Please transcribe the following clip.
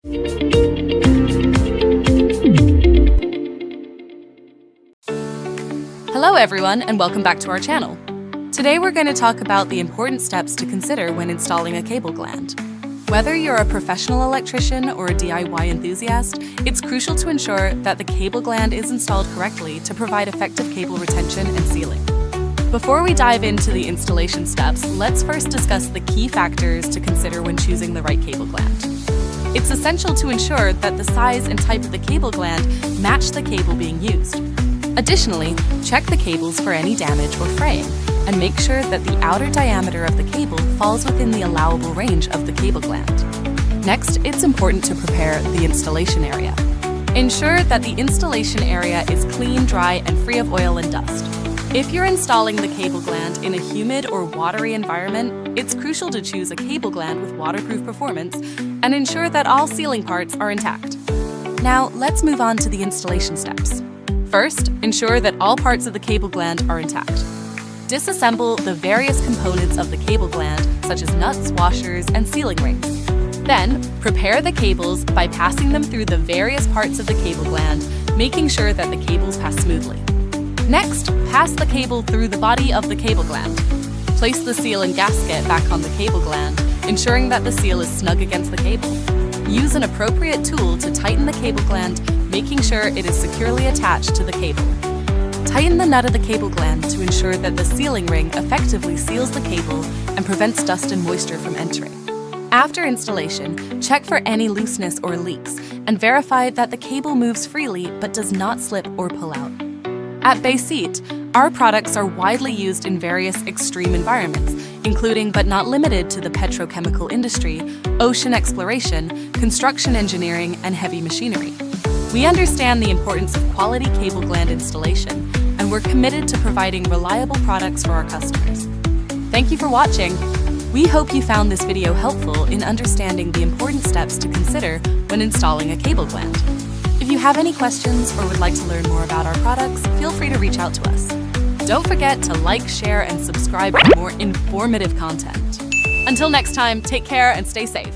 Hello everyone, and welcome back to our channel. Today we're going to talk about the important steps to consider when installing a cable gland. Whether you're a professional electrician or a DIY enthusiast, it's crucial to ensure that the cable gland is installed correctly to provide effective cable retention and sealing. Before we dive into the installation steps, let's first discuss the key factors to consider when choosing the right cable gland. It's essential to ensure that the size and type of the cable gland match the cable being used. Additionally, check the cables for any damage or fraying, and make sure that the outer diameter of the cable falls within the allowable range of the cable gland. Next, it's important to prepare the installation area. Ensure that the installation area is clean, dry, and free of oil and dust. If you're installing the cable gland in a humid or watery environment, it's crucial to choose a cable gland with waterproof performance and ensure that all sealing parts are intact. Now, let's move on to the installation steps. First, ensure that all parts of the cable gland are intact. Disassemble the various components of the cable gland, such as nuts, washers, and sealing rings. Then, prepare the cables by passing them through the various parts of the cable gland, making sure that the cables pass smoothly. Next, pass the cable through the body of the cable gland. Place the seal and gasket back on the cable gland, ensuring that the seal is snug against the cable. Use an appropriate tool to tighten the cable gland, making sure it is securely attached to the cable. Tighten the nut of the cable gland to ensure that the sealing ring effectively seals the cable and prevents dust and moisture from entering. After installation, check for any looseness or leaks and verify that the cable moves freely but does not slip or pull out. At Beisit, our products are widely used in various extreme environments, including but not limited to the petrochemical industry, ocean exploration, construction engineering, and heavy machinery. We understand the importance of quality cable gland installation, and we're committed to providing reliable products for our customers. Thank you for watching. We hope you found this video helpful in understanding the important steps to consider when installing a cable gland. If you have any questions or would like to learn more about our products, feel free to reach out to us. Don't forget to like, share, and subscribe for more informative content. Until next time, take care and stay safe.